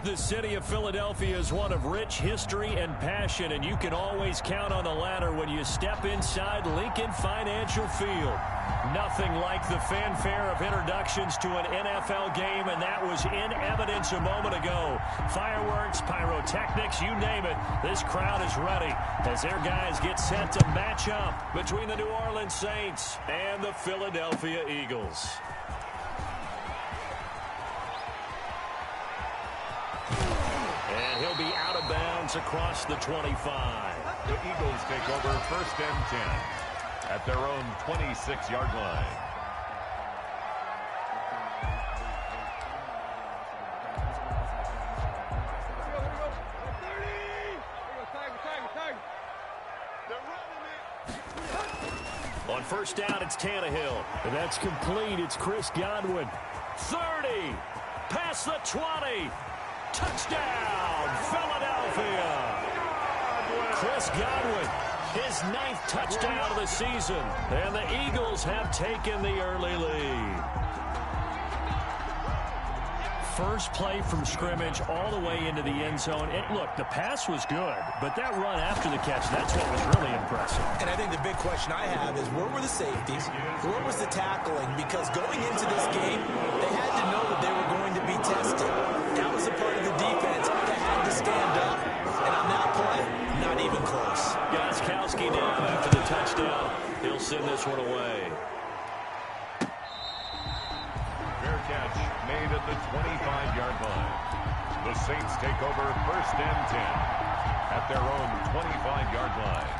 The city of Philadelphia is one of rich history and passion, and you can always count on the latter when you step inside Lincoln Financial Field. Nothing like the fanfare of introductions to an NFL game, and that was in evidence a moment ago. Fireworks, pyrotechnics, you name it, this crowd is ready as their guys get set to match up between the New Orleans Saints and the Philadelphia Eagles. And he'll be out of bounds across the 25. The Eagles take over 1st and 10 at their own 26-yard line. On 1st down, it's Tannehill. And that's complete. It's Chris Godwin. 30. Past the 20. Touchdown, Philadelphia. Chris Godwin, his 9th touchdown of the season. And the Eagles have taken the early lead. First play from scrimmage all the way into the end zone. Look, the pass was good, but that run after the catch, that's what was really impressive. And I think the big question I have is where were the safeties? Where was the tackling? Because going into this game, they had to know that they were going to be tested. That was a part of the defense that had to stand up. And on that play, not even close. Gostkowski down after the touchdown. He'll send this one away. Fair catch made at the 25-yard line. The Saints take over 1st and 10 at their own 25-yard line.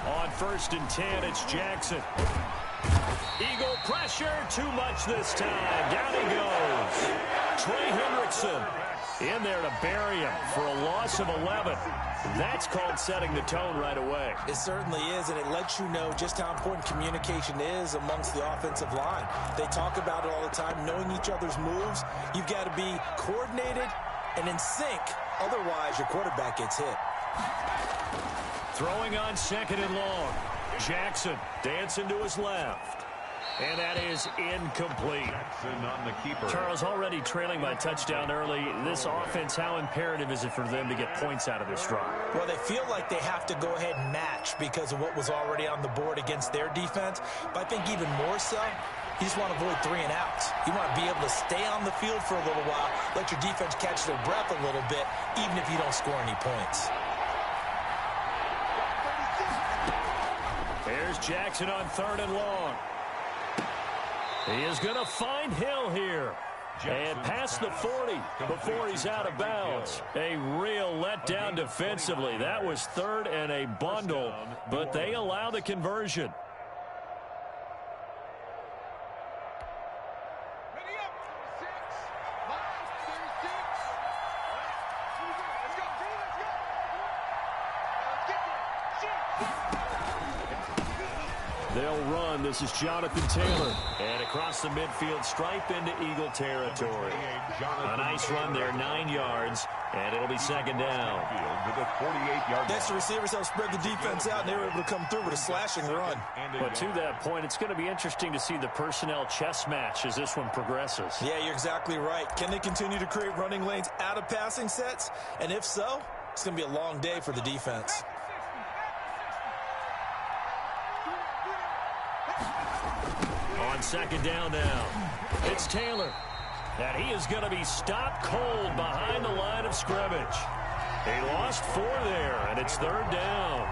On 1st and 10, it's Jackson. Eagle pressure, too much this time. Down he goes. Trey Hendrickson in there to bury him for a loss of 11. That's called setting the tone right away. It certainly is, and it lets you know just how important communication is amongst the offensive line. They talk about it all the time, knowing each other's moves. You've got to be coordinated and in sync. Otherwise, your quarterback gets hit. Throwing on 2nd and long. Jackson dancing to his left. And that is incomplete. Jackson on the keeper. Charles, already trailing by touchdown early. This offense, how imperative is it for them to get points out of this drive? Well, they feel like they have to go ahead and match because of what was already on the board against their defense. But I think even more so, you just want to avoid 3 and outs. You want to be able to stay on the field for a little while, let your defense catch their breath a little bit, even if you don't score any points. There's Jackson on 3rd and long. He is going to find Hill here. And past the 40 before he's out of bounds. A real letdown defensively. That was 3rd and a bundle, but they allow the conversion. They'll run. This is Jonathan Taylor. And across the midfield stripe into Eagle territory. A nice run there, 9 yards. And it'll be 2nd down. That's the receivers help spread the defense out, and they were able to come through with a slashing run. But to that point, it's going to be interesting to see the personnel chess match as this one progresses. Yeah, you're exactly right. Can they continue to create running lanes out of passing sets? And if so, it's going to be a long day for the defense. On 2nd down now, it's Taylor. And he is going to be stopped cold behind the line of scrimmage. He lost 4 there, and it's 3rd down.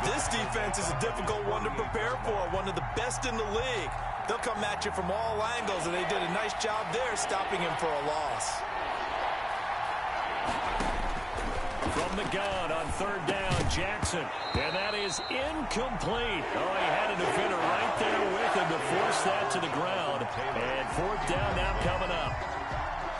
This defense is a difficult one to prepare for, one of the best in the league. They'll come at you from all angles, and they did a nice job there stopping him for a loss. From the gun on 3rd down, Jackson. And that is incomplete. Oh, he had a defender right there with him to force that to the ground. And 4th down now coming up.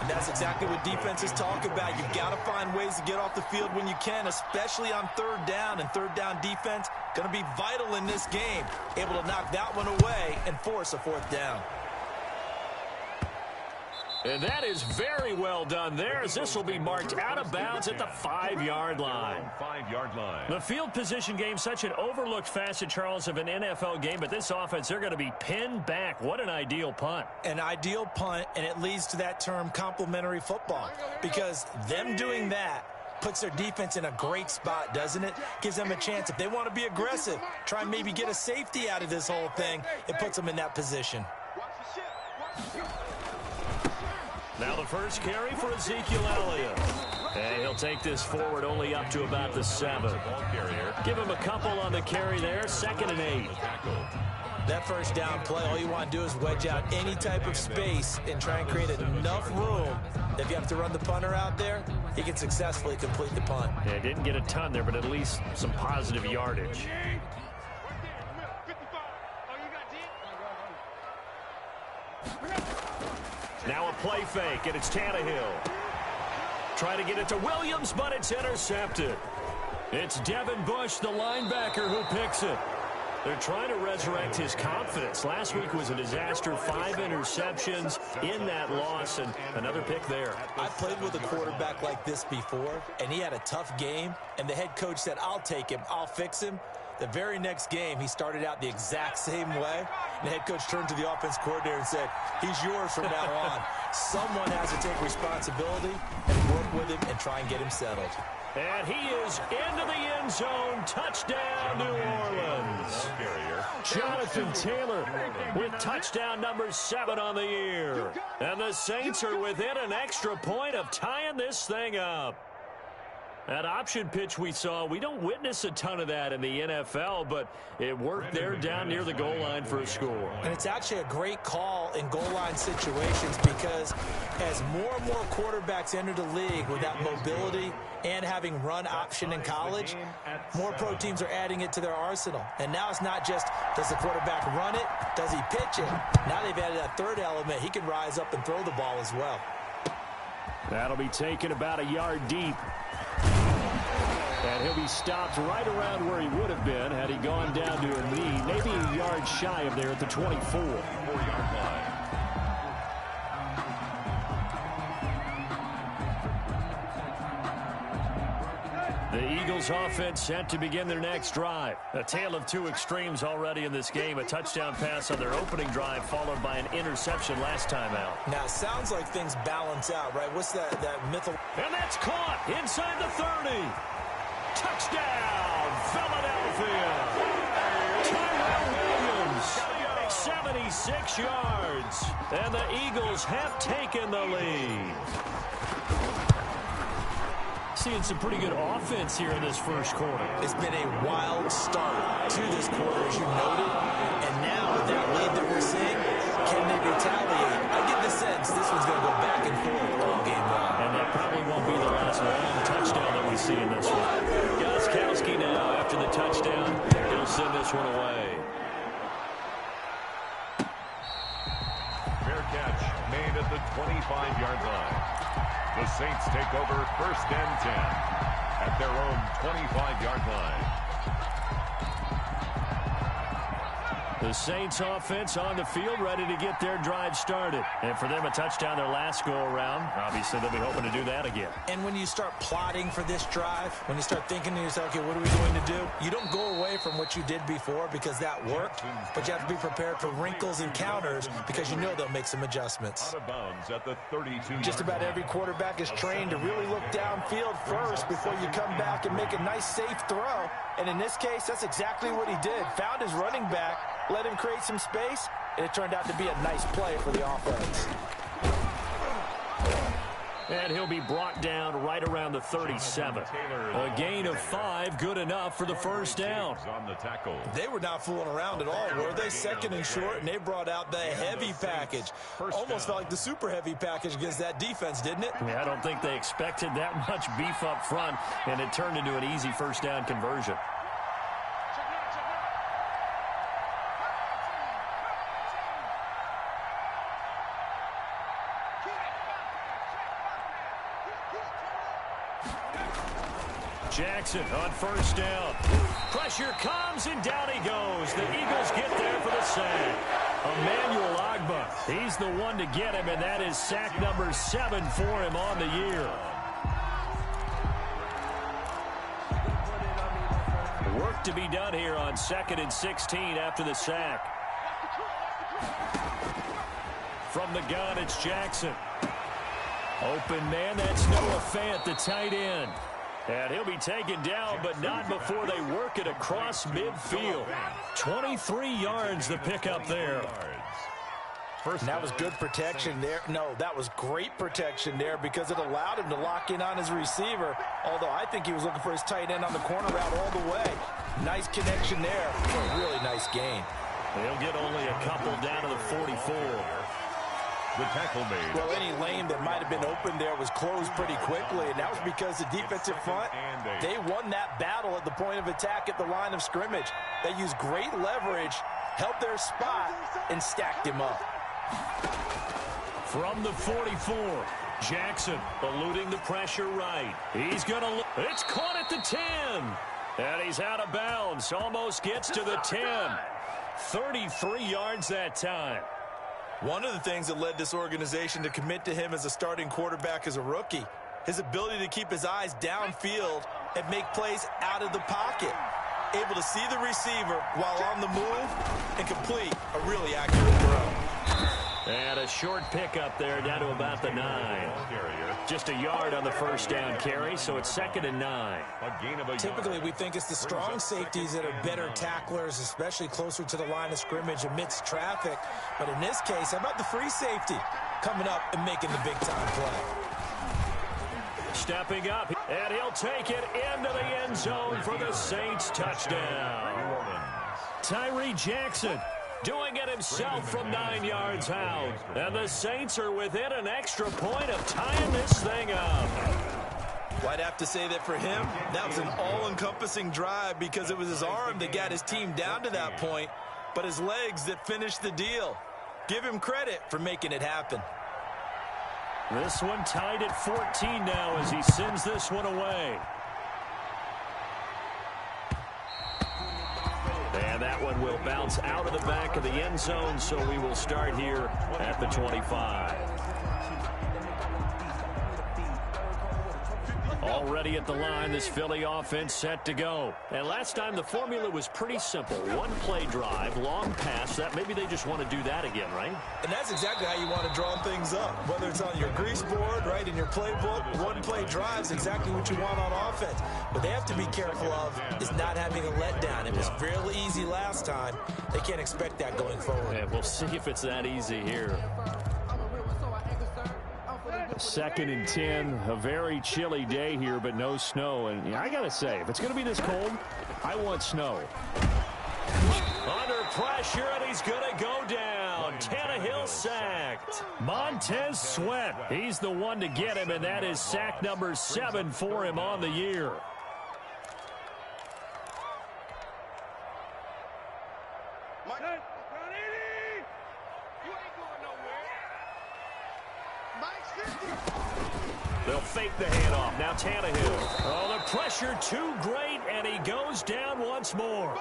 And that's exactly what defenses talk about. You've got to find ways to get off the field when you can, especially on 3rd down. And 3rd down defense going to be vital in this game. Able to knock that one away and force a 4th down. And that is very well done there, as this will be marked out of bounds at the 5-yard line. 5-yard line. The field position game, such an overlooked facet, Charles, of an NFL game, but this offense, they're going to be pinned back. What an ideal punt. An ideal punt, and it leads to that term complementary football, because them doing that puts their defense in a great spot, doesn't it? Gives them a chance. If they want to be aggressive, try and maybe get a safety out of this whole thing, it puts them in that position. Now the first carry for Ezekiel Elliott. And he'll take this forward only up to about the 7. Give him a couple on the carry there, 2nd and 8. That first down play, all you want to do is wedge out any type of space and try and create enough room that if you have to run the punter out there, he can successfully complete the punt. Yeah, didn't get a ton there, but at least some positive yardage. Now a play fake, and it's Tannehill. Trying to get it to Williams, but it's intercepted. It's Devin Bush, the linebacker, who picks it. They're trying to resurrect his confidence. Last week was a disaster, 5 interceptions in that loss, and another pick there. I played with a quarterback like this before, and he had a tough game, and the head coach said, I'll take him, I'll fix him. The very next game, he started out the exact same way. And the head coach turned to the offense coordinator and said, he's yours from now on. Someone has to take responsibility and work with him and try and get him settled. And he is into the end zone. Touchdown, New Orleans. Jonathan Taylor with touchdown number 7 on the year. And the Saints are within an extra point of tying this thing up. That option pitch we saw, we don't witness a ton of that in the NFL, but it worked there down near the goal line for a score. And it's actually a great call in goal line situations, because as more and more quarterbacks enter the league with that mobility and having run option in college, more pro teams are adding it to their arsenal. And now it's not just, does the quarterback run it? Does he pitch it? Now they've added a third element. He can rise up and throw the ball as well. That'll be taken about a yard deep. And he'll be stopped right around where he would have been had he gone down to a knee, maybe a yard shy of there at the 24. 4-yard line. The Eagles offense set to begin their next drive. A tale of two extremes already in this game. A touchdown pass on their opening drive followed by an interception last time out. Now, it sounds like things balance out, right? What's that mythical? And that's caught inside the 30. Touchdown, Philadelphia. Tyrell Williams, 76 yards. And the Eagles have taken the lead. Seeing some pretty good offense here in this first quarter. It's been a wild start to this quarter, as you noted. And now with that lead that we're seeing, can they retaliate? I get the sense this one's going to go back and forth all game long. And that probably won't be the last long touchdown that we see in this one. Gostkowski now after the touchdown. He'll send this one away. Fair catch made at the 25-yard line. The Saints take over 1st and 10 at their own 25-yard line. The Saints offense on the field ready to get their drive started. And for them, a touchdown their last go-around. Obviously, they'll be hoping to do that again. And when you start plotting for this drive, when you start thinking to yourself, okay, what are we going to do? You don't go away from what you did before because that worked, but you have to be prepared for wrinkles and counters because you know they'll make some adjustments. Out of bounds at the 32-yard Just about every quarterback is trained to really look downfield first before you come back and make a nice, safe throw. And in this case, that's exactly what he did. Found his running back, let him create some space, and it turned out to be a nice play for the offense. And he'll be brought down right around the 37. A gain of 5, good enough for the first down. on the tackle. They were not fooling around at all, were they? 2nd and short, and they brought out the heavy package. Almost felt like the super heavy package against that defense, didn't it? Yeah, I don't think they expected that much beef up front, and it turned into an easy first down conversion. Jackson on 1st down. Pressure comes, and down he goes. The Eagles get there for the sack. Emmanuel Ogbah He's the one to get him, and that is sack number 7 for him on the year. Work to be done here on 2nd and 16 after the sack. From the gun, it's Jackson. Open man, that's Noah Fant, the tight end. And he'll be taken down, but not before they work it across midfield. 23 yards the pickup there. And that was good protection there. No, that was great protection there because it allowed him to lock in on his receiver. Although I think he was looking for his tight end on the corner route all the way. Nice connection there for a really nice gain. He'll get only a couple down to the 44. The tackle made. Well, any lane that might have been open there was closed pretty quickly, and that was because the defensive front, they won that battle at the point of attack at the line of scrimmage. They used great leverage, held their spot, and stacked him up. From the 44, Jackson eluding the pressure right. He's going to look. It's caught at the 10. And he's out of bounds. Almost gets to the 10. 33 yards that time. One of the things that led this organization to commit to him as a starting quarterback as a rookie, his ability to keep his eyes downfield and make plays out of the pocket. Able to see the receiver while on the move and complete a really accurate throw. And a short pickup there down to about the 9. Just a yard on the first down carry, so it's 2nd and 9. Typically, we think it's the strong safeties that are better tacklers, especially closer to the line of scrimmage amidst traffic. But in this case, how about the free safety coming up and making the big-time play? Stepping up, and he'll take it into the end zone for the Saints touchdown. Tyree Jackson doing it himself from 9 yards out. And the Saints are within an extra point of tying this thing up. Well, I'd have to say that for him, that was an all-encompassing drive because it was his arm that got his team down to that point, but his legs that finished the deal. Give him credit for making it happen. This one tied at 14 now as he sends this one away. And that one will bounce out of the back of the end zone, so we will start here at the 25. Already at the line, this Philly offense set to go. And last time the formula was pretty simple. One play drive, long pass. That maybe they just want to do that again, right? And that's exactly how you want to draw things up. Whether it's on your grease board, right, in your playbook, one play drive is exactly what you want on offense. What they have to be careful of is not having a letdown. It was fairly easy last time. They can't expect that going forward. Yeah, we'll see if it's that easy here. 2nd and 10, a very chilly day here, but no snow. And I got to say, if it's going to be this cold, I want snow. Under pressure, and he's going to go down. Tannehill sacked. Montez Sweat, he's the one to get him, and that is sack number 7 for him on the year. They'll fake the handoff. Now Tannehill. Oh, the pressure too great, and he goes down once more.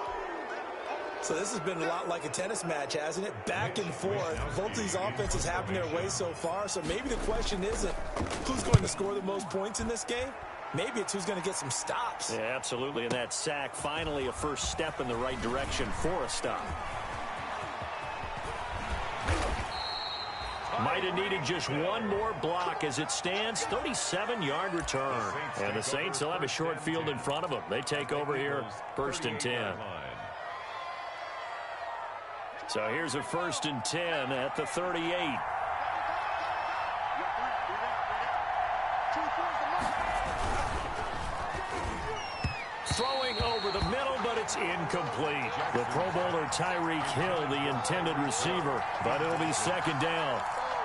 So this has been a lot like a tennis match, hasn't it? Back and forth. Both of these offenses having their way so far. So maybe the question isn't who's going to score the most points in this game. Maybe it's who's going to get some stops. Yeah, absolutely. And that sack, finally a first step in the right direction for a stop. Might have needed just one more block as it stands. 37-yard return. And the Saints will have a short field in front of them. They take over here, 1st and 10. So here's a 1st and 10 at the 38. Throwing over the middle, but it's incomplete. The Pro Bowler Tyreek Hill, the intended receiver, but it'll be 2nd down.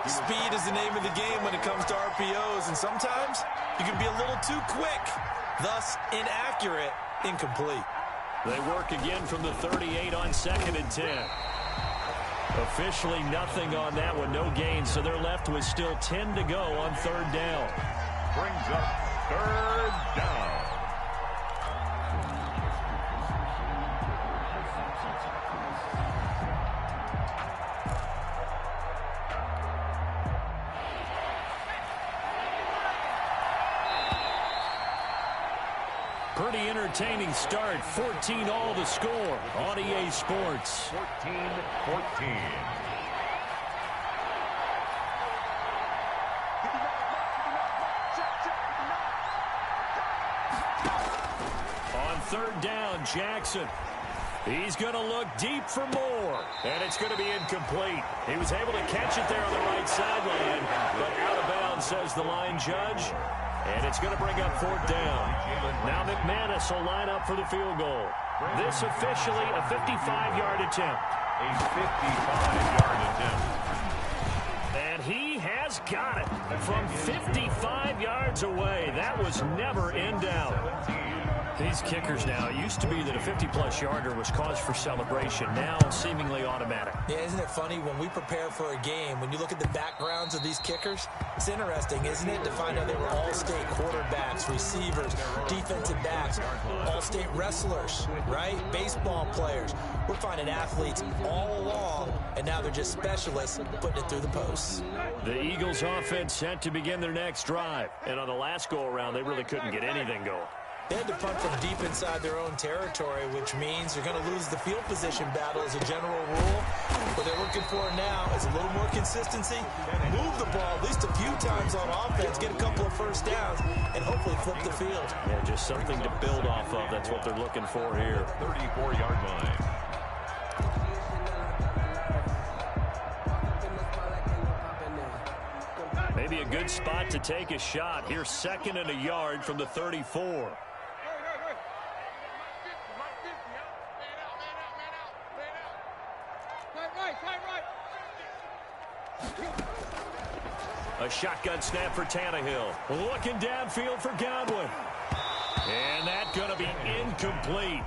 Speed is the name of the game when it comes to RPOs, and sometimes you can be a little too quick, thus inaccurate, incomplete. They work again from the 38 on 2nd and 10. Officially nothing on that one, no gain, so they're left with still 10 to go on 3rd down. Brings up 3rd down. Pretty entertaining start. 14 all to score on EA Sports. 14-14. On third down, Jackson. He's going to look deep for more, and it's going to be incomplete. He was able to catch it there on the right sideline, but out of bounds, says the line judge, and it's going to bring up fourth down. Now McManus will line up for the field goal. This officially a 55-yard attempt. A 55-yard attempt. And he has got it from 55 yards away. That was never in doubt. These kickers now, it used to be that a 50-plus yarder was cause for celebration. Now seemingly automatic. Yeah, isn't it funny when we prepare for a game, when you look at the backgrounds of these kickers, it's interesting, isn't it, to find out they were all-state quarterbacks, receivers, defensive backs, all-state wrestlers, right? Baseball players. We're finding athletes all along, and now they're just specialists putting it through the posts. The Eagles offense set to begin their next drive. And on the last go-around, they really couldn't get anything going. They had to punt from deep inside their own territory, which means they're going to lose the field position battle as a general rule. What they're looking for now is a little more consistency, move the ball at least a few times on offense, get a couple of first downs, and hopefully flip the field. Yeah, just something to build off of. That's what they're looking for here. 34-yard line. Maybe a good spot to take a shot. Here's 2nd and a yard from the 34. A shotgun snap for Tannehill. Looking downfield for Godwin. And that's going to be incomplete.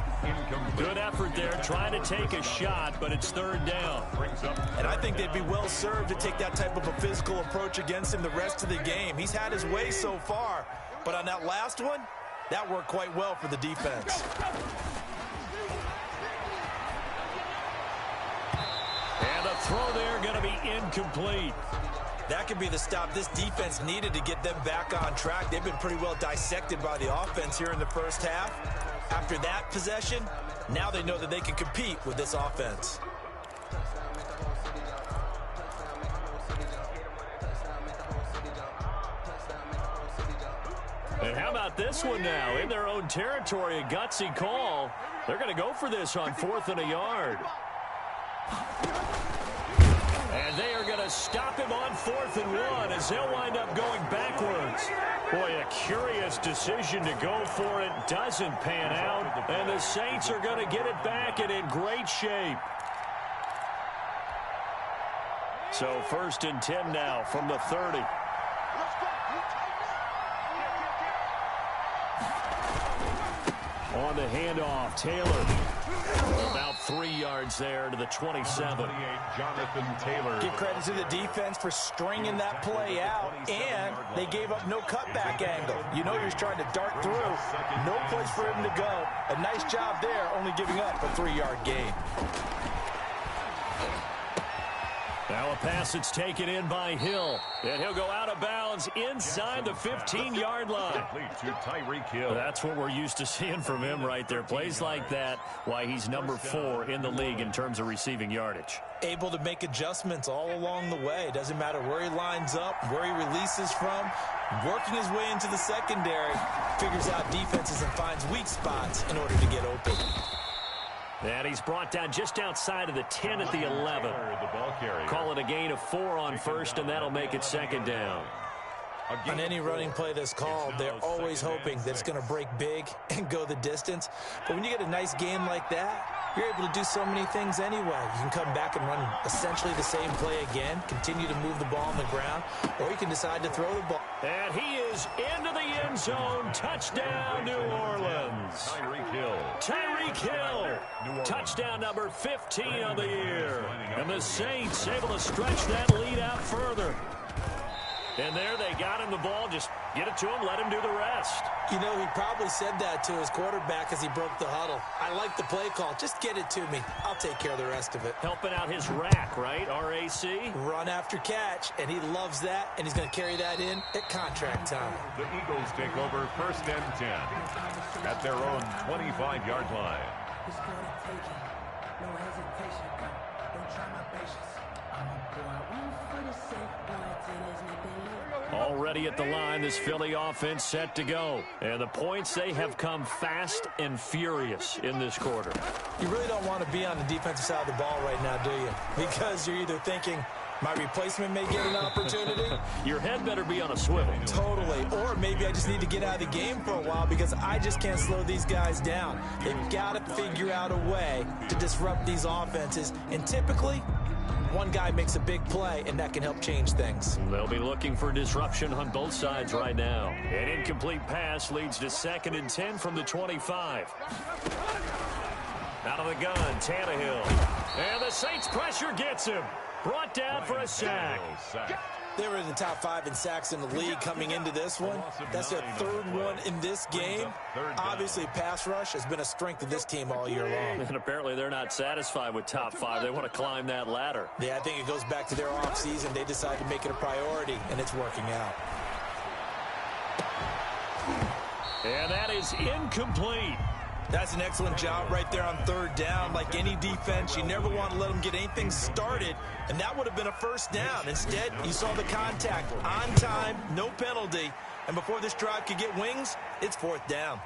Good effort there, trying to take a shot, but it's third down. And I think they'd be well served to take that type of a physical approach against him the rest of the game. He's had his way so far, but on that last one, that worked quite well for the defense. And the throw there going to be incomplete. That could be the stop this defense needed to get them back on track. They've been pretty well dissected by the offense here in the first half. After that possession, now they know that they can compete with this offense. And how about this one now? In their own territory, a gutsy call. They're going to go for this on 4th and a yard. And they are going to stop him on 4th and 1 as they'll wind up going backwards. Boy, a curious decision to go for it. Doesn't pan out. And the Saints are going to get it back and in great shape. So 1st and 10 now from the 30. On the handoff, Taylor. About 3 yards there to the 27. Jonathan Taylor. Give credit to the defense for stringing that play out, and they gave up no cutback angle. You know he was trying to dart through. No place for him to go. A nice job there, only giving up a 3-yard gain. Now a pass that's taken in by Hill. And he'll go out of bounds inside the 15-yard line. To Tyreek Hill. That's what we're used to seeing from him right there. Plays like that, why he's number 4 in the league in terms of receiving yardage. Able to make adjustments all along the way. Doesn't matter where he lines up, where he releases from. Working his way into the secondary. Figures out defenses and finds weak spots in order to get open. And he's brought down just outside of the 10 at the 11. Call it a gain of 4 on 1st, and that'll make it 2nd down. On any running play that's called, they're always hoping that it's going to break big and go the distance. But when you get a nice game like that, you're able to do so many things anyway. You can come back and run essentially the same play again, continue to move the ball on the ground, or you can decide to throw the ball. And he is into the end zone. Touchdown, New Orleans. Tyreek Hill. Tyreek Hill. Touchdown number 15 of the year. And the Saints able to stretch that lead out further. And there they got him the ball. Just get it to him, let him do the rest. You know, he probably said that to his quarterback as he broke the huddle. I like the play call. Just get it to me. I'll take care of the rest of it. Helping out his rack, right? RAC? Run after catch, and he loves that, and he's going to carry that in at contract time. The Eagles take over 1st and 10 at their own 25-yard line. No hesitation, don't try my patience. I'm a boy, one for the sake, Already at the line, this Philly offense set to go. And the points, they have come fast and furious in this quarter. You really don't want to be on the defensive side of the ball right now, do you? Because you're either thinking, my replacement may get an opportunity. Your head better be on a swivel. Totally. Or maybe I just need to get out of the game for a while because I just can't slow these guys down. They've got to figure out a way to disrupt these offenses. And typically, one guy makes a big play, and that can help change things. They'll be looking for disruption on both sides right now. An incomplete pass leads to 2nd and 10 from the 25. Out of the gun, Tannehill. And the Saints pressure gets him. Brought down for a sack. They were in the top 5 in sacks in the league coming into this one. That's their 3rd one in this game. Obviously, pass rush has been a strength of this team all year long. And apparently they're not satisfied with top 5. They want to climb that ladder. Yeah, I think it goes back to their offseason. They decided to make it a priority, and it's working out. And that is incomplete. That's an excellent job right there on 3rd down. Like any defense, you never want to let them get anything started, and that would have been a 1st down. Instead, you saw the contact on time, no penalty, and before this drive could get wings, it's 4th down.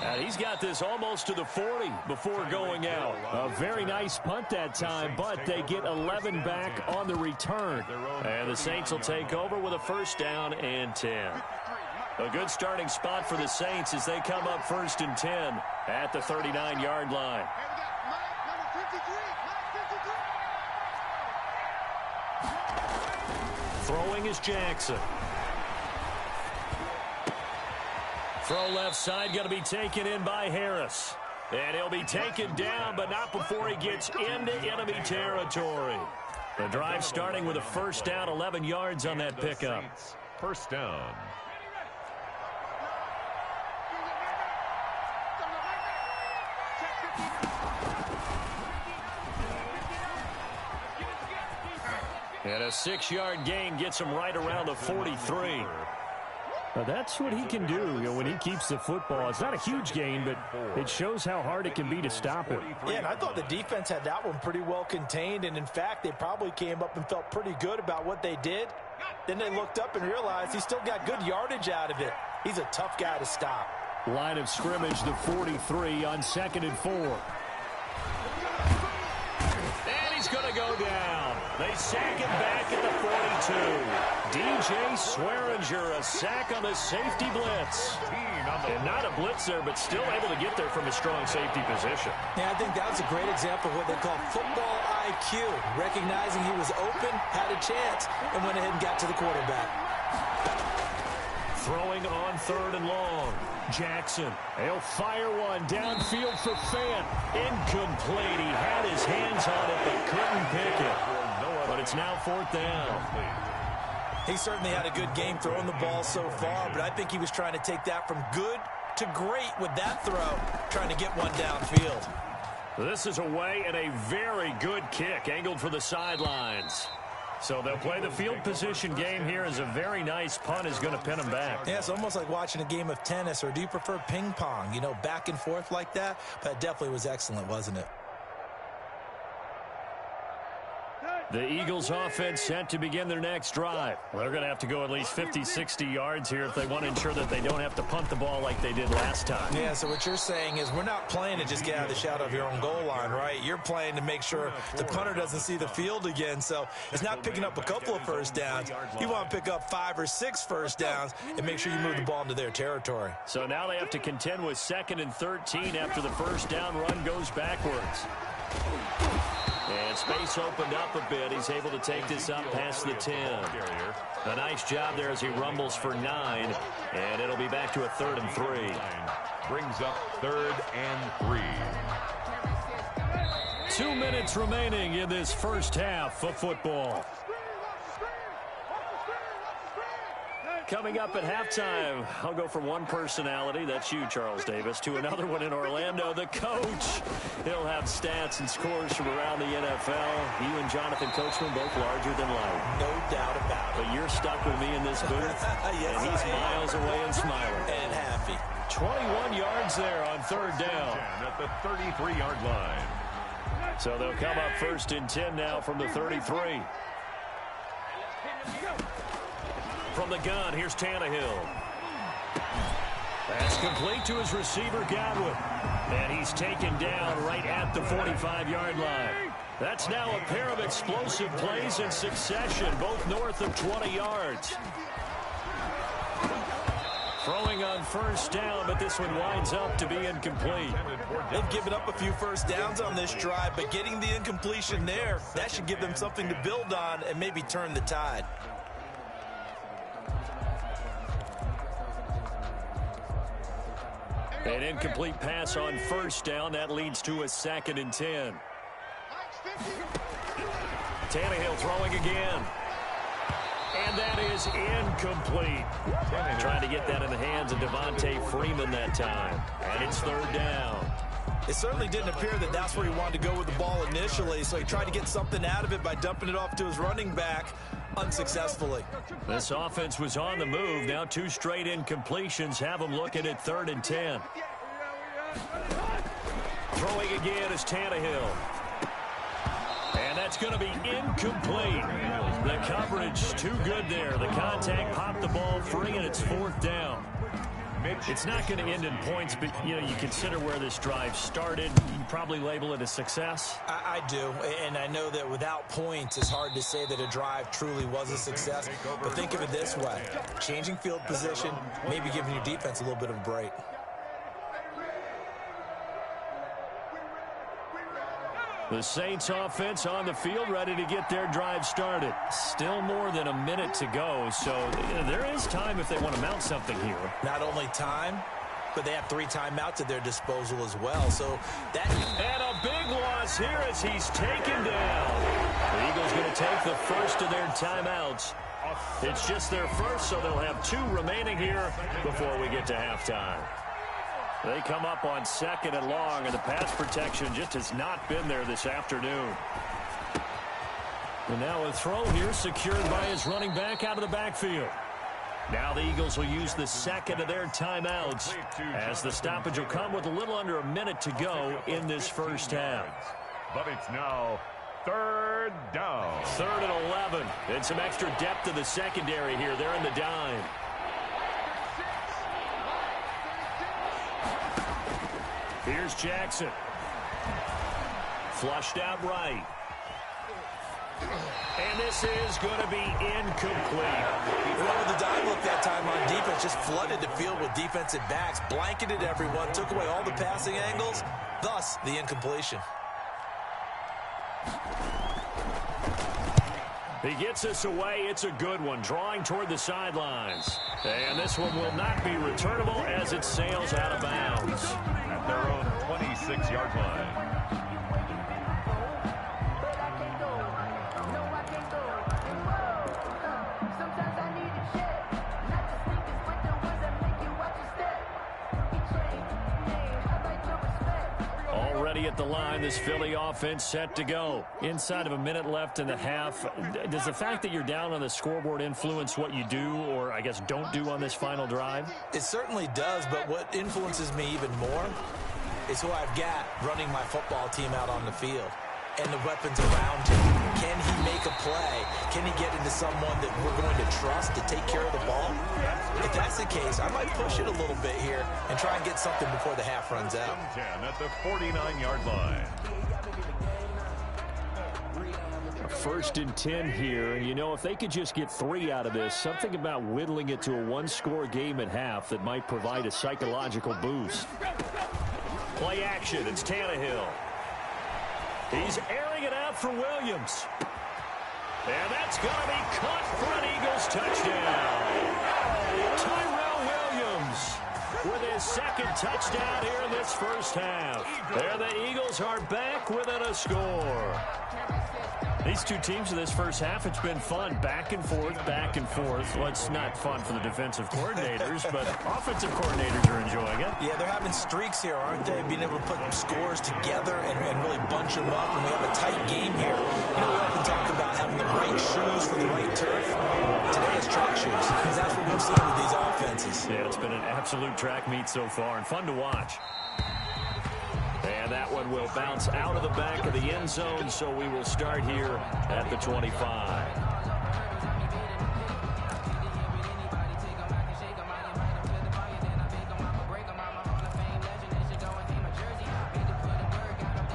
And he's got this almost to the 40 before going out. A very nice punt that time, but they get 11 back on the return. And the Saints will take over with a 1st down and 10. A good starting spot for the Saints as they come up 1st and 10 at the 39-yard line. Throwing is Jackson. Throw left side, going to be taken in by Harris. And he'll be taken down, but not before he gets into enemy territory. The drive starting with a 1st down, 11 yards on that pickup. 1st down. And a 6-yard gain gets him right around the 43. Now that's what he can do, when he keeps the football. It's not a huge gain, but it shows how hard it can be to stop him. Yeah, and I thought the defense had that one pretty well contained, and in fact, they probably came up and felt pretty good about what they did. Then they looked up and realized he still got good yardage out of it. He's a tough guy to stop. Line of scrimmage, the 43 on 2nd and 4. And he's going to go down. They sack him back at the 42. DJ Swearinger, a sack on the safety blitz. And not a blitz there, but still able to get there from a strong safety position. Yeah, I think that was a great example of what they call football IQ. Recognizing he was open, had a chance, and went ahead and got to the quarterback. Throwing on 3rd and long. Jackson, he'll fire one downfield for Fant. Incomplete. He had his hands on it, but couldn't pick it. But it's now 4th down. He certainly had a good game throwing the ball so far, but I think he was trying to take that from good to great with that throw, trying to get one downfield. This is away and a very good kick, angled for the sidelines. So they'll play the field position game here as a very nice punt is going to pin them back. Yeah, it's almost like watching a game of tennis, or do you prefer ping pong, back and forth like that? But it definitely was excellent, wasn't it? The Eagles offense set to begin their next drive. Well, they're going to have to go at least 50, 60 yards here if they want to ensure that they don't have to punt the ball like they did last time. Yeah, so what you're saying is we're not playing to just get out of the shadow of your own goal line, right? You're playing to make sure the punter doesn't see the field again. So it's not picking up a couple of 1st downs. You want to pick up 5 or 6 1st downs and make sure you move the ball into their territory. So now they have to contend with 2nd and 13 after the 1st down run goes backwards. And space opened up a bit. He's able to take this up past the 10. A nice job there as he rumbles for 9. And it'll be back to a 3rd and 3. Brings up 3rd and 3. 2 minutes remaining in this first half of football. Coming up at halftime, I'll go from one personality, that's you, Charles Davis, to another one in Orlando, the coach. He'll have stats and scores from around the NFL. You and Jonathan Coachman both larger than life. No doubt about it. But you're stuck with me in this booth, Yes, and he's miles away and smiling. And happy. 21 yards there on third down. At the 33-yard line. So they'll come up first and 10 now from the 33. From the gun, here's Tannehill. That's complete to his receiver, Godwin. And he's taken down right at the 45-yard line. That's now a pair of explosive plays in succession, both north of 20 yards. Throwing on first down, but this one winds up to be incomplete. They've given up a few first downs on this drive, but getting the incompletion there, that should give them something to build on and maybe turn the tide. An incomplete pass on first down. That leads to a 2nd and 10. Tannehill throwing again. And that is incomplete. Trying to get that in the hands of Devontae Freeman that time. And it's third down. It certainly didn't appear that that's where he wanted to go with the ball initially, so he tried to get something out of it by dumping it off to his running back unsuccessful. This offense was on the move. Now 2 straight incompletions have them looking at 3rd and 10. Throwing again is Tannehill. And that's going to be incomplete. The coverage too good there. The contact popped the ball free, and it's 4th down. It's not going to end in points, but, you consider where this drive started. You probably label it a success. I do, and I know that without points, it's hard to say that a drive truly was a success. But think of it this way. Changing field position, maybe giving your defense a little bit of a break. The Saints offense on the field, ready to get their drive started. Still more than a minute to go, so there is time if they want to mount something here. Not only time, but they have 3 timeouts at their disposal as well. So that and a big loss here as he's taken down. The Eagles going to take the first of their timeouts. It's just their first, so they'll have 2 remaining here before we get to halftime. They come up on 2nd and long, and the pass protection just has not been there this afternoon. And now a throw here secured by his running back out of the backfield. Now the Eagles will use the 2nd of their timeouts as the stoppage will come with a little under a minute to go in this first half. But it's now 3rd down. 3rd and 11. And some extra depth to the secondary here. They're in the dime. Here's Jackson. Flushed out right. And this is going to be incomplete. Well, the dive look that time on defense just flooded the field with defensive backs, blanketed everyone, took away all the passing angles, thus the incompletion. He gets us away. It's a good one, drawing toward the sidelines. And this one will not be returnable as it sails out of bounds. At their own 26-yard line. Already at the line, this Philly offense set to go. Inside of a minute left in the half. Does the fact that you're down on the scoreboard influence what you do, or I guess don't do on this final drive? It certainly does, but what influences me even more is who I've got running my football team out on the field and the weapons around him. Can he make a play? Can he get into someone that we're going to trust to take care of the ball? If that's the case, I might push it a little bit here and try and get something before the half runs out. 10 at the 49-yard line. 1st and 10 here. And, if they could just get 3 out of this, something about whittling it to a 1-score game at half that might provide a psychological boost. Play action. It's Tannehill. He's airing it out for Williams. And that's going to be caught for an Eagles touchdown. Tyrell Williams with his second touchdown here in this first half. There the Eagles are back within a score. These two teams in this first half, it's been fun. Back and forth, back and forth. Well, it's not fun for the defensive coordinators, but offensive coordinators are enjoying it. Yeah, they're having streaks here, aren't they? Being able to put scores together and really bunch them up. And we have a tight game here. You know, we often talk about having the right shoes for the right turf. Today it's track shoes, because that's what we've seen with these offenses. Yeah, it's been an absolute track meet so far, and fun to watch. And that one will bounce out of the back of the end zone, so we will start here at the 25.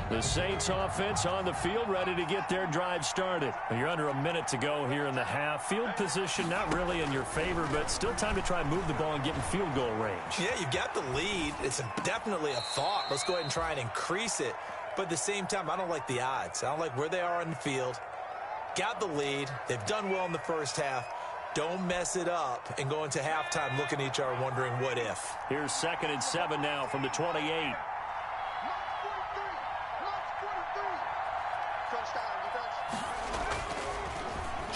The Saints offense on the field, ready to get their drive started. You're under a minute to go here in the half. Field position not really in your favor, but still time to try and move the ball and get in field goal range. Yeah, you've got the lead. It's definitely a thought. Let's go ahead and try and increase it. But at the same time, I don't like the odds. I don't like where they are on the field. Got the lead. They've done well in the first half. Don't mess it up and go into halftime looking at each other wondering what if. Here's 2nd and 7 now from the 28.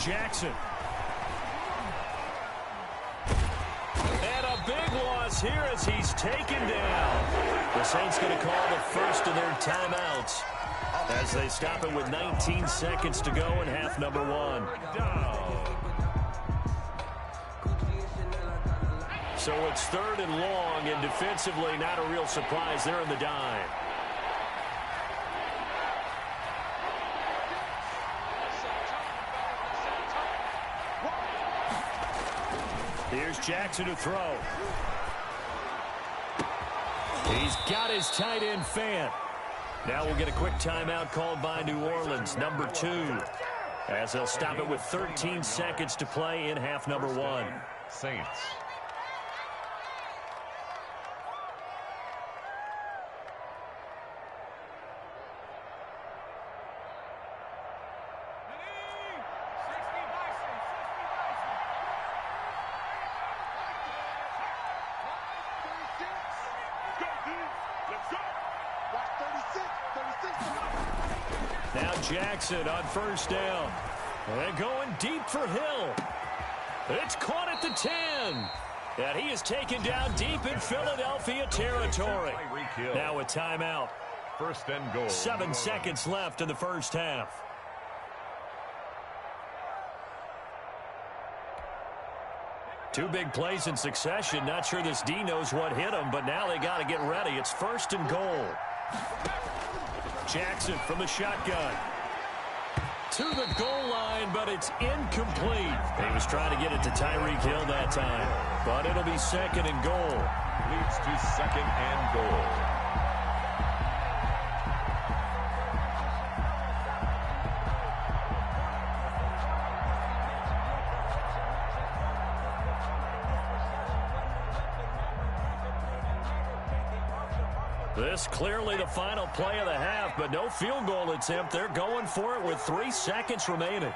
Jackson. And a big loss here as he's taken down. The Saints going to call the first of their timeouts as they stop it with 19 seconds to go in half number 1. So it's 3rd and long, and defensively not a real surprise there in the dime. Here's Jackson to throw. He's got his tight end Fant. Now we'll get a quick timeout called by New Orleans, number 2, as they'll stop it with 13 seconds to play in half number 1. Saints. Now Jackson on first down. And going deep for Hill. It's caught at the 10. And he is taken down deep in Philadelphia territory. Now a timeout. 1st and goal. 7 seconds left in the first half. Two big plays in succession. Not sure this D knows what hit him, but now they got to get ready. It's 1st and goal. Jackson from the shotgun. To the goal line, but it's incomplete. He was trying to get it to Tyreek Hill that time, but it'll be 2nd and goal. Leads to 2nd and goal. This clearly the final play of the half, but no field goal attempt. They're going for it with 3 seconds remaining.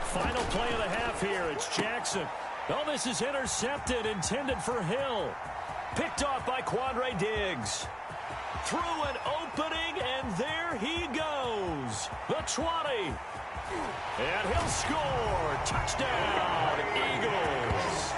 Final play of the half here. It's Jackson. Oh, this is intercepted, intended for Hill. Picked off by Quandre Diggs. Through an opening, and there he goes. The 20. And he'll score. Touchdown, Eagles.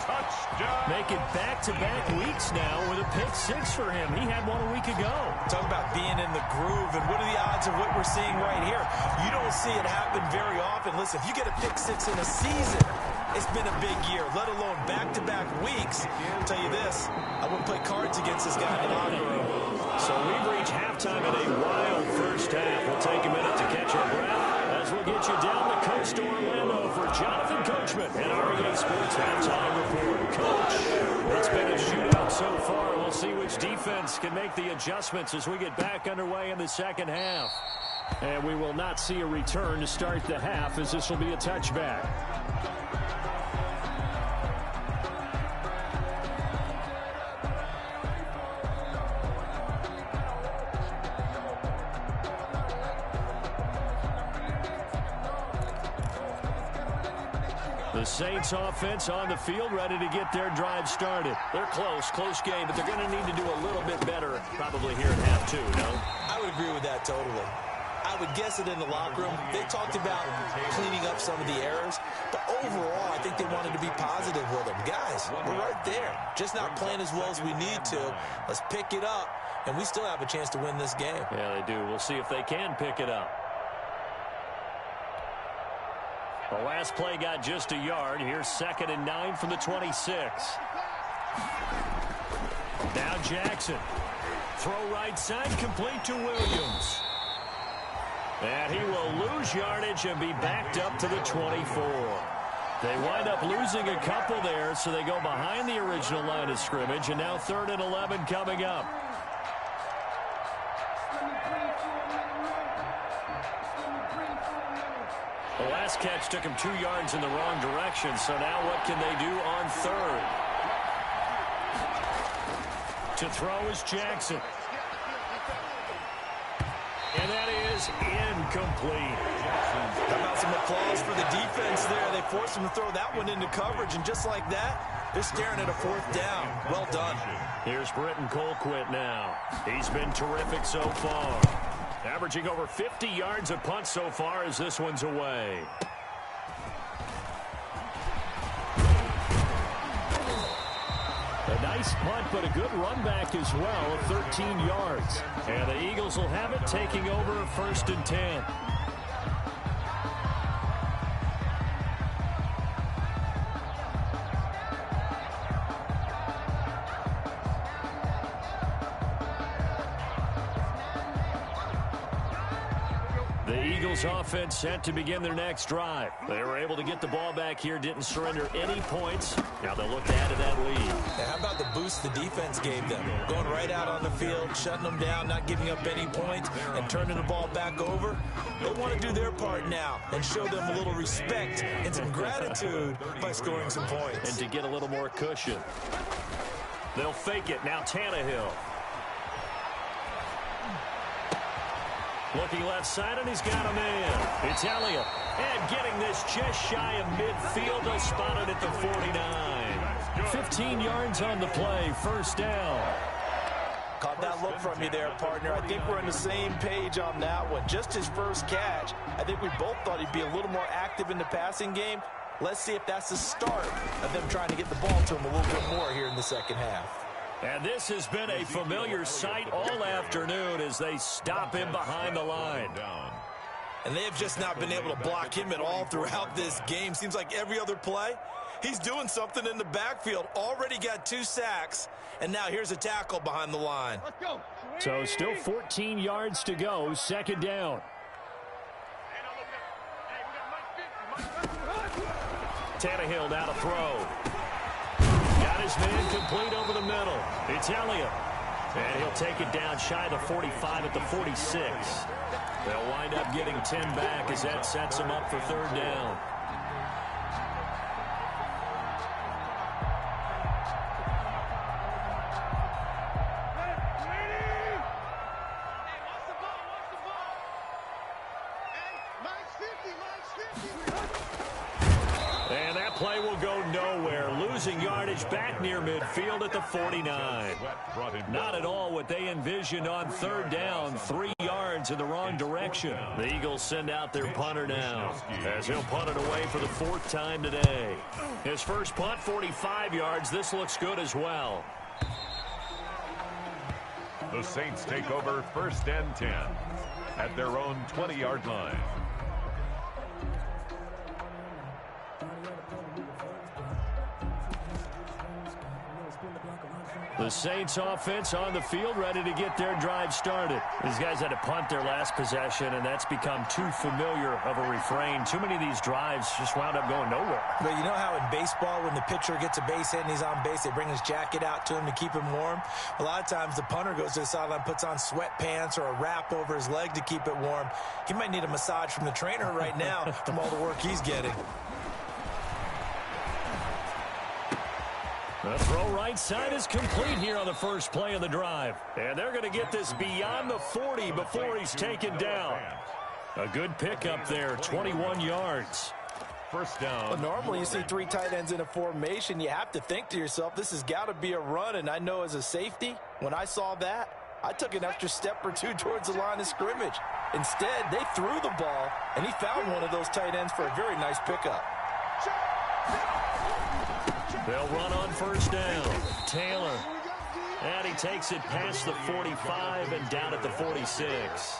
Touchdown. Make it back-to-back weeks now with a pick 6 for him. He had one a week ago. Talk about being in the groove, and what are the odds of what we're seeing right here? You don't see it happen very often. Listen, if you get a pick 6 in a season, it's been a big year, let alone back-to-back weeks. I'll tell you this, I wouldn't play cards against this guy in the locker room. So we've reached halftime in a wild first half. We'll take a minute to catch our breath as we'll get you down the coast to Orlando for Jonathan Coachman and our EA Sports Halftime Report. Coach, it's been a shootout so far. We'll see which defense can make the adjustments as we get back underway in the second half. And we will not see a return to start the half, as this will be a touchback. The Saints offense on the field, ready to get their drive started. They're close game, but they're going to need to do a little bit better probably here in half two, no? I would agree with that totally. I would guess that in the locker room, they talked about cleaning up some of the errors, but overall, I think they wanted to be positive with them. Guys, we're right there, just not playing as well as we need to. Let's pick it up, and we still have a chance to win this game. Yeah, they do. We'll see if they can pick it up. The last play got just a yard. Here's 2nd and 9 from the 26. Now Jackson. Throw right side, complete to Williams. And he will lose yardage and be backed up to the 24. They wind up losing a couple there, so they go behind the original line of scrimmage, and now 3rd and 11 coming up. The last catch took him 2 yards in the wrong direction, so now what can they do on 3rd? To throw is Jackson. And that is incomplete. How about some applause for the defense there? They forced him to throw that one into coverage, and just like that, they're staring at a 4th down. Well done. Here's Britton Colquitt now. He's been terrific so far. Averaging over 50 yards a punt so far as this one's away. A nice punt, but a good run back as well of 13 yards. And the Eagles will have it, taking over 1st and 10. Offense set to begin their next drive. They were able to get the ball back here, didn't surrender any points. Now they'll look to add to that lead. And how about the boost the defense gave them? Going right out on the field, shutting them down, not giving up any points, and turning the ball back over. They want to do their part now and show them a little respect and some gratitude by scoring some points. And to get a little more cushion. They'll fake it. Now Tannehill. Looking left side, and he's got a man. It's Elliott. And getting this just shy of midfield. They'll spot it at the 49. 15 yards on the play. 1st down. Caught that look from you there, partner. I think we're on the same page on that one. Just his first catch. I think we both thought he'd be a little more active in the passing game. Let's see if that's the start of them trying to get the ball to him a little bit more here in the second half. And this has been a familiar sight all afternoon as they stop him behind the line. And they have just not been able to block him at all throughout this game. Seems like every other play, he's doing something in the backfield. Already got 2 sacks, and now here's a tackle behind the line. So still 14 yards to go, 2nd down. Tannehill now to throw. Got his man complete over the middle. It's Elliott. And he'll take it down shy of the 45 at the 46. They'll wind up getting 10 back as that sets them up for 3rd down. And that play will go nowhere. Losing yardage back near midfield at the 49. Not at all what they envisioned on 3rd down. 3 yards in the wrong direction. The Eagles send out their punter now as he'll punt it away for the 4th time today. His first punt, 45 yards. This looks good as well. The Saints take over 1st and 10 at their own 20-yard line. The Saints offense on the field, ready to get their drive started. These guys had to punt their last possession, and that's become too familiar of a refrain. Too many of these drives just wound up going nowhere. But you know how in baseball, when the pitcher gets a base hit and he's on base, they bring his jacket out to him to keep him warm? A lot of times the punter goes to the sideline, puts on sweatpants or a wrap over his leg to keep it warm. He might need a massage from the trainer right now from all the work he's getting. The throw right side is complete here on the first play of the drive. And they're going to get this beyond the 40 before he's taken down. A good pickup there, 21 yards. first down. Well, normally you see 3 tight ends in a formation. You have to think to yourself, this has got to be a run. And I know as a safety, when I saw that, I took an extra step or 2 towards the line of scrimmage. Instead, they threw the ball, and he found one of those tight ends for a very nice pickup. They'll run on first down. Taylor. And he takes it past the 45 and down at the 46.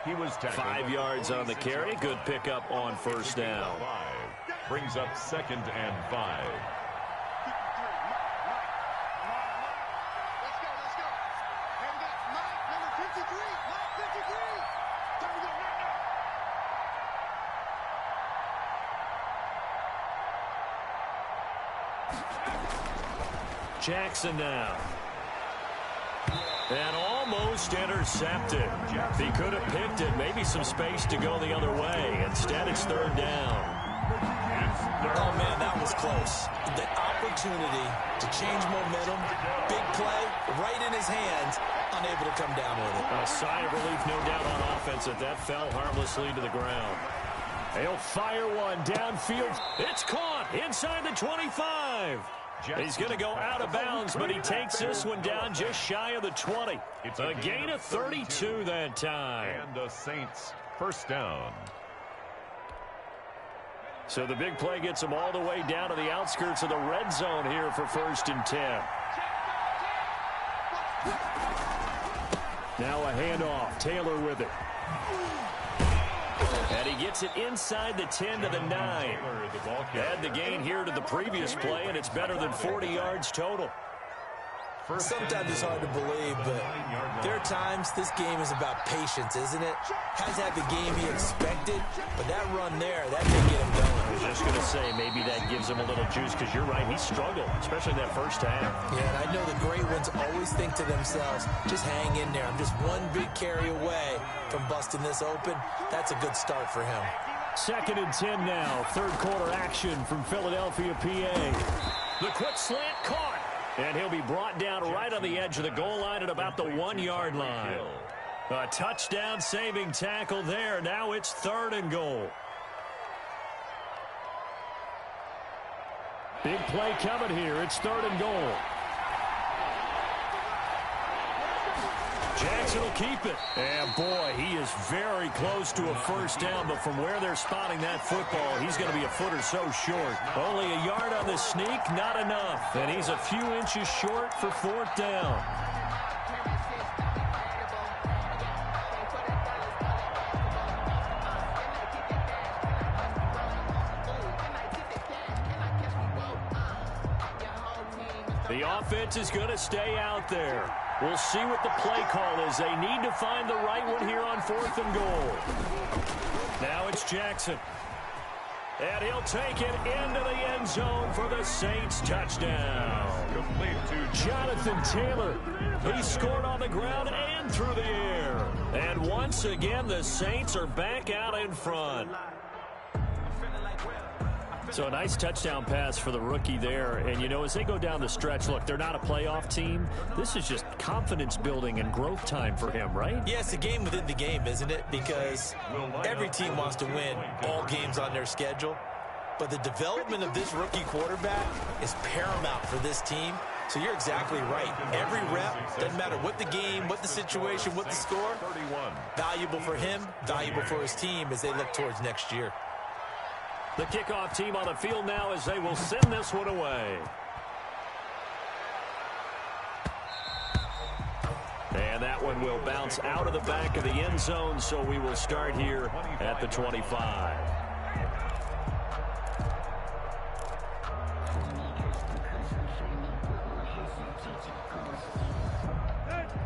He was tackled. 5 yards on the carry. Good pickup on first down. Brings up 2nd and 5. Jackson now. And almost intercepted. He could have picked it. Maybe some space to go the other way. Instead, it's 3rd down. Oh, man, that was close. The opportunity to change momentum, big play, right in his hands, unable to come down with it. A sigh of relief, no doubt, on offense that fell harmlessly to the ground. He'll fire one downfield. It's caught inside the 25. He's going to go out of bounds, but he takes this one down just shy of the 20. It's a gain of 32 that time. And the Saints first down. So the big play gets them all the way down to the outskirts of the red zone here for 1st and 10. Now a handoff. Taylor with it. And he gets it inside the 10 to the 9. Add the gain here to the previous play, and it's better than 40 yards total. Sometimes it's hard to believe, but there are times this game is about patience, isn't it? Has had the game he expected, but that run there, that didn't get him going. I was just going to say, maybe that gives him a little juice, because you're right, he struggled, especially in that first half. Yeah, and I know the great ones always think to themselves, just hang in there. I'm just one big carry away from busting this open. That's a good start for him. 2nd and 10 now. 3rd quarter action from Philadelphia, PA. The quick slant caught. And he'll be brought down right on the edge of the goal line at about the 1-yard line. A touchdown-saving tackle there. Now it's 3rd and goal. Big play coming here. It's 3rd and goal. Jackson will keep it. And, boy, he is very close to a first down, but from where they're spotting that football, he's going to be a foot or so short. Only a yard on the sneak, not enough. And he's a few inches short for 4th down. The offense is going to stay out there. We'll see what the play call is. They need to find the right one here on 4th and goal. Now it's Jackson. And he'll take it into the end zone for the Saints touchdown. Complete to Jonathan Taylor. He scored on the ground and through the air. And once again, the Saints are back out in front. So a nice touchdown pass for the rookie there. And, you know, as they go down the stretch, look, they're not a playoff team. This is just confidence building and growth time for him, right? Yeah, it's a game within the game, isn't it? Because every team wants to win all games on their schedule. But the development of this rookie quarterback is paramount for this team. So you're exactly right. Every rep, doesn't matter what the game, what the situation, what the score, valuable for him, valuable for his team as they look towards next year. The kickoff team on the field now as they will send this one away. And that one will bounce out of the back of the end zone, so we will start here at the 25.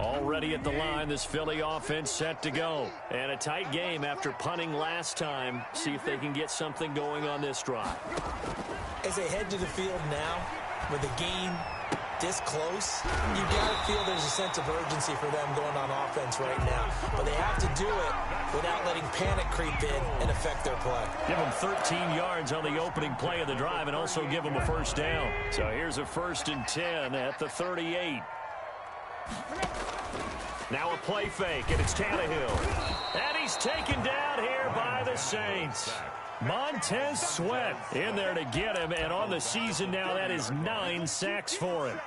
Already at the line, this Philly offense set to go. And a tight game after punting last time. See if they can get something going on this drive. As they head to the field now, with the game this close, you got to feel there's a sense of urgency for them going on offense right now. But they have to do it without letting panic creep in and affect their play. Give them 13 yards on the opening play of the drive and also give them a first down. So here's a 1st and 10 at the 38. Now a play fake, and it's Tannehill. And he's taken down here by the Saints. Montez Sweat in there to get him, and on the season now, that is 9 sacks for him.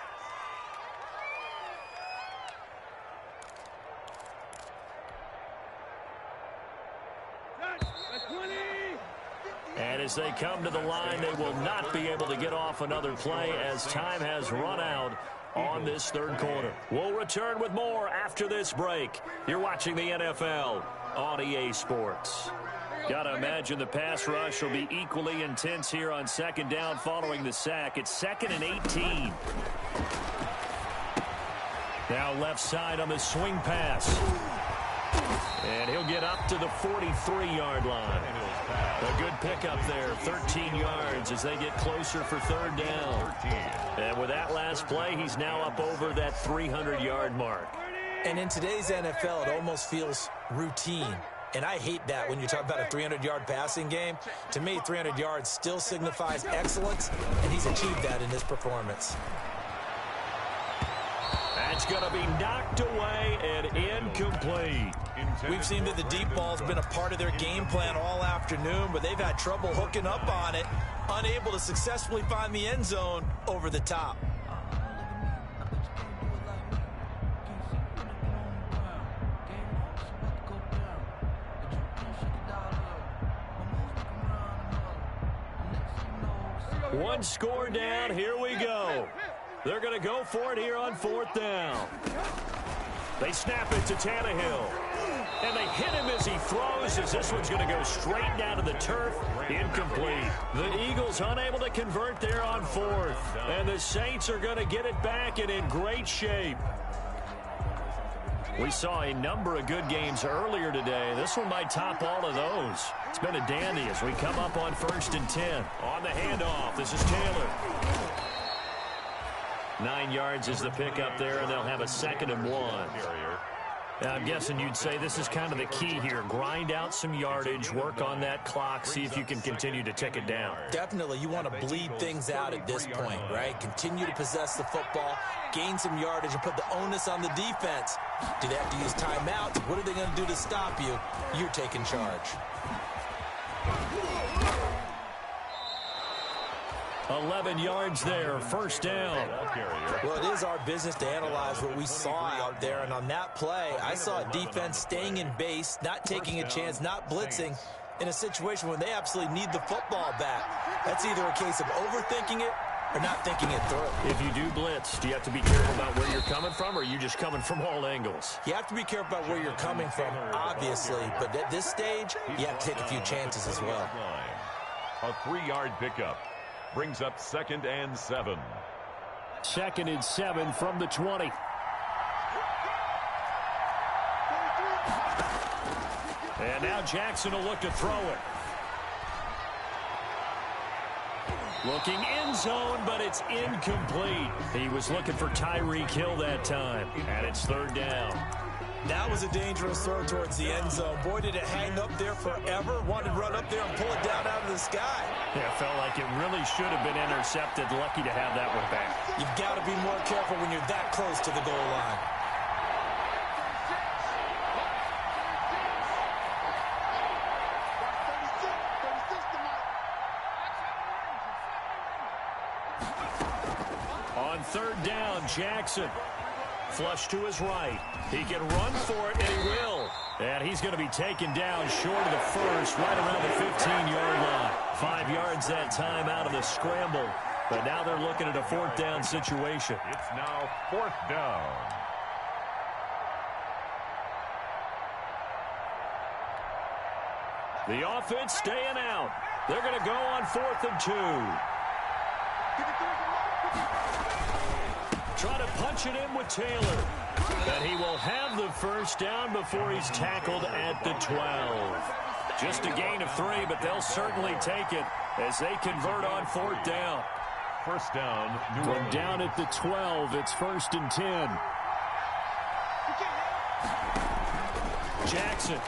And as they come to the line, they will not be able to get off another play as time has run out on this third quarter. We'll return with more after this break. You're watching the NFL on EA Sports. Got to imagine the pass rush will be equally intense here on second down following the sack. It's 2nd and 18. Now left side on the swing pass. And he'll get up to the 43-yard line. A good pickup there, 13 yards as they get closer for third down. And with that last play, he's now up over that 300-yard mark. And in today's NFL, it almost feels routine. And I hate that when you talk about a 300-yard passing game. To me, 300 yards still signifies excellence, and he's achieved that in this performance. That's going to be knocked away and incomplete. We've seen that the deep ball's been a part of their game plan all afternoon, but they've had trouble hooking up on it, unable to successfully find the end zone over the top. One score down. Here we go. They're going to go for it here on fourth down. They snap it to Tannehill. And they hit him as he throws, as this one's going to go straight down to the turf. Incomplete. The Eagles unable to convert there on fourth. And the Saints are going to get it back and in great shape. We saw a number of good games earlier today. This one might top all of those. It's been a dandy as we come up on 1st and 10. On the handoff, this is Taylor. 9 yards is the pickup there, and they'll have a 2nd and 1. I'm guessing you'd say this is kind of the key here. Grind out some yardage, work on that clock, see if you can continue to tick it down. Definitely, you want to bleed things out at this point, right? Continue to possess the football, gain some yardage, and put the onus on the defense. Do they have to use timeouts? What are they going to do to stop you? You're taking charge. 11 yards there, 1st down. Well, it is our business to analyze what we saw out there, and on that play, I saw a defense staying in base, not taking a chance, not blitzing, in a situation when they absolutely need the football back. That's either a case of overthinking it or not thinking it through. If you do blitz, do you have to be careful about where you're coming from, or are you just coming from all angles? You have to be careful about where you're coming from, obviously, but at this stage, you have to take a few chances as well. A 3-yard pickup brings up 2nd and 7. 2nd and 7 from the 20. And now Jackson will look to throw it. Looking end zone, but it's incomplete. He was looking for Tyreek Hill that time, and it's 3rd down. That was a dangerous throw towards the end zone. Boy, did it hang up there forever. Wanted to run up there and pull it down out of the sky. Yeah, it felt like it really should have been intercepted. Lucky to have that one back. You've got to be more careful when you're that close to the goal line. On 3rd down, Jackson. Flush to his right. He can run for it, and he will. And he's going to be taken down short of the first, right around the 15-yard line. 5 yards that time out of the scramble. But now they're looking at a 4th down situation. It's now 4th down. The offense staying out. They're going to go on 4th and 2. Try to punch it in with Taylor. And he will have the 1st down before he's tackled at the 12. Just a gain of 3, but they'll certainly take it as they convert on 4th down. 1st down. From down at the 12, it's 1st and 10. Jackson.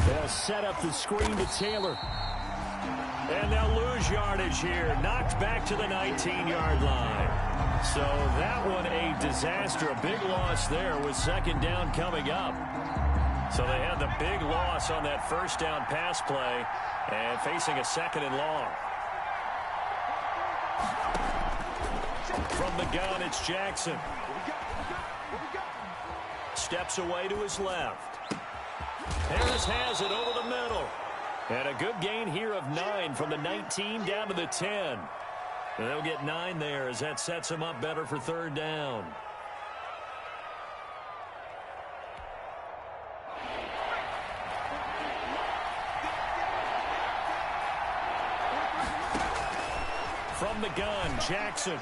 They'll set up the screen to Taylor. And they'll lose yardage here. Knocked back to the 19-yard line. So that one a disaster. A big loss there with 2nd down coming up. So they had the big loss on that first down pass play and facing a 2nd and long. From the gun, it's Jackson. Steps away to his left. Harris has it over the middle. And a good gain here of 9 from the 19 down to the 10. And they'll get 9 there as that sets them up better for 3rd down. From the gun, Jackson.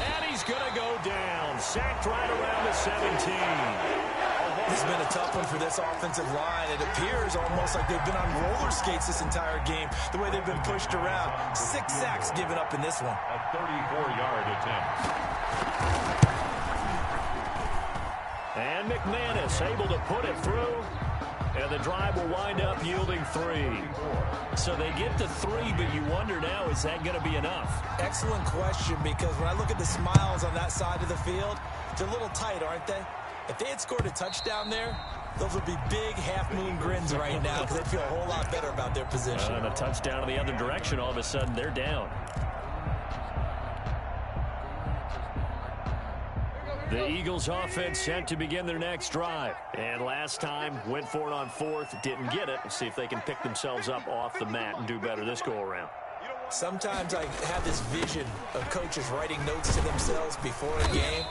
And he's going to go down. Sacked right around the 17. This has been a tough one for this offensive line. It appears almost like they've been on roller skates this entire game, the way they've been pushed around. 6 sacks given up in this one. A 34-yard attempt. And McManus able to put it through. And the drive will wind up yielding 3. So they get to 3, but you wonder now, is that going to be enough? Excellent question, because when I look at the smiles on that side of the field, they're a little tight, aren't they? If they had scored a touchdown there, those would be big half-moon grins right now because they'd feel a whole lot better about their position. And a touchdown in the other direction, all of a sudden they're down. The Eagles offense set to begin their next drive. And last time, went for it on 4th, didn't get it. We'll see if they can pick themselves up off the mat and do better this go-around. Sometimes I have this vision of coaches writing notes to themselves before a game.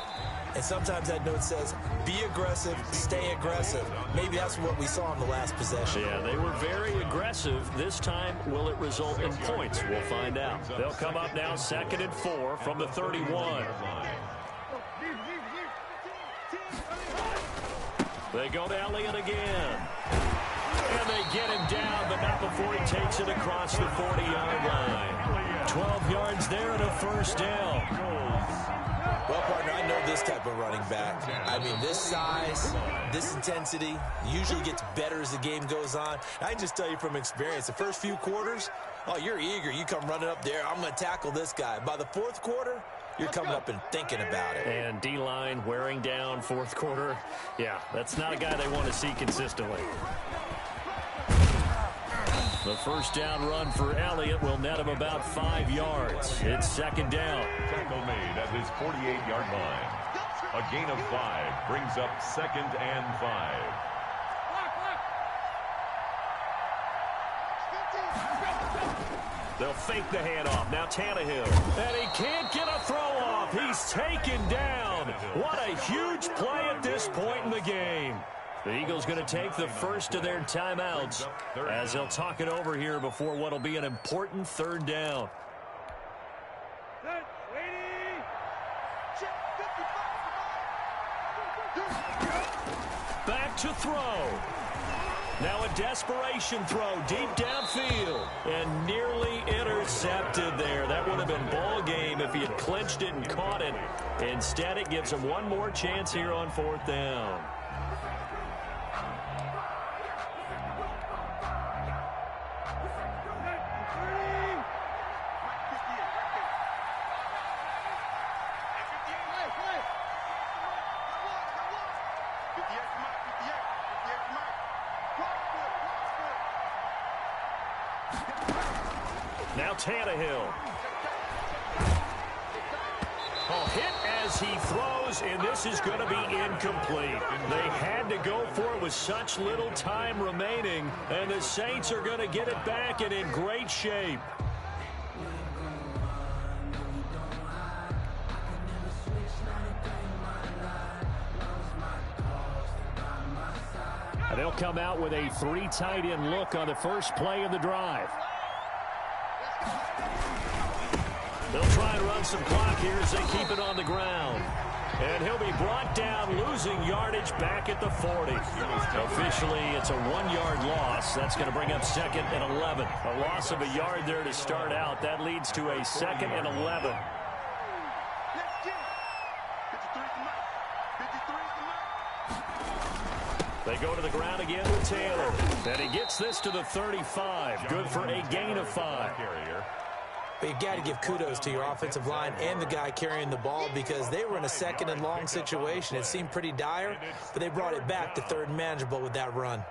And sometimes that note says, be aggressive, stay aggressive. Maybe that's what we saw in the last possession. Yeah, they were very aggressive. This time, will it result in points? We'll find out. They'll come up now 2nd and 4 from the 31. They go to Elliott again. And they get him down, but not before he takes it across the 40-yard line. 12 yards there and a 1st down. Well, partner, I know this type of running back. I mean, this size, this intensity usually gets better as the game goes on. I can just tell you from experience, the first few quarters, oh, you're eager. You come running up there, I'm going to tackle this guy. By the 4th quarter, you're coming up and thinking about it. And D-line wearing down 4th quarter. Yeah, that's not a guy they want to see consistently. The 1st down run for Elliott will net him about 5 yards. It's 2nd down. Tackle made at his 48-yard line. A gain of 5 brings up 2nd and 5. They'll fake the handoff. Now Tannehill. And he can't get a throw off. He's taken down. What a huge play at this point in the game. The Eagles going to take the first of their timeouts as they'll talk it over here before what will be an important 3rd down. Back to throw. Now a desperation throw deep downfield and nearly intercepted there. That would have been ball game if he had clinched it and caught it. Instead, it gives him one more chance here on 4th down. Now Tannehill. Hit as he throws, and this is going to be incomplete. They had to go for it with such little time remaining, and the Saints are going to get it back and in great shape. And they'll come out with a 3 tight end look on the first play of the drive. They'll try and run some clock here as they keep it on the ground. And he'll be brought down, losing yardage back at the 40. Officially, it's a 1-yard loss. That's going to bring up 2nd and 11. A loss of a yard there to start out. That leads to a 2nd and 11. They go to the ground again with Taylor. And he gets this to the 35. Good for a gain of 5. But you got to give kudos to your offensive line and the guy carrying the ball because they were in a second and long situation. It seemed pretty dire, but they brought it back to third and manageable with that run.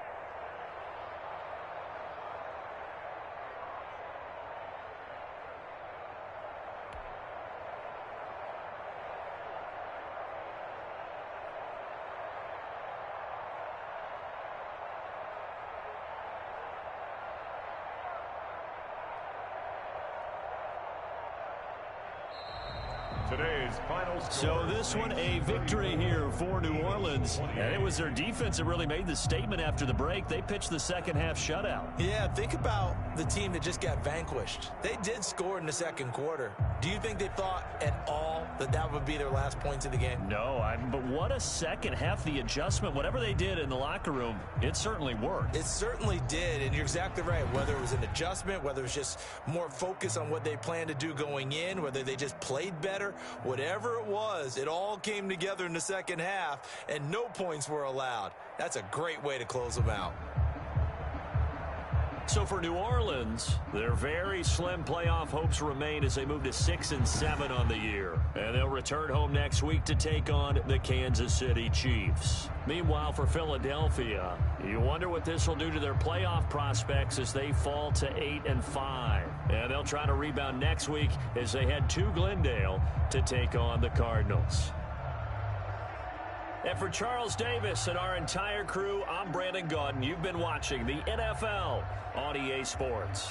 Today's final score. So this one, a victory here for New Orleans. And it was their defense that really made the statement after the break. They pitched the second half shutout. Yeah, think about the team that just got vanquished. They did score in the second quarter. Do you think they thought at all that that would be their last points of the game? No, but what a second half. The adjustment, whatever they did in the locker room, it certainly worked. It certainly did, and you're exactly right. Whether it was an adjustment, whether it was just more focus on what they planned to do going in, whether they just played better, whatever it was, it all came together in the second half, and no points were allowed. That's a great way to close them out. So for New Orleans, their very slim playoff hopes remain as they move to 6-7 on the year. And they'll return home next week to take on the Kansas City Chiefs. Meanwhile, for Philadelphia, you wonder what this will do to their playoff prospects as they fall to 8-5. And they'll try to rebound next week as they head to Glendale to take on the Cardinals. And for Charles Davis and our entire crew, I'm Brandon Gaudin. You've been watching the NFL on EA Sports.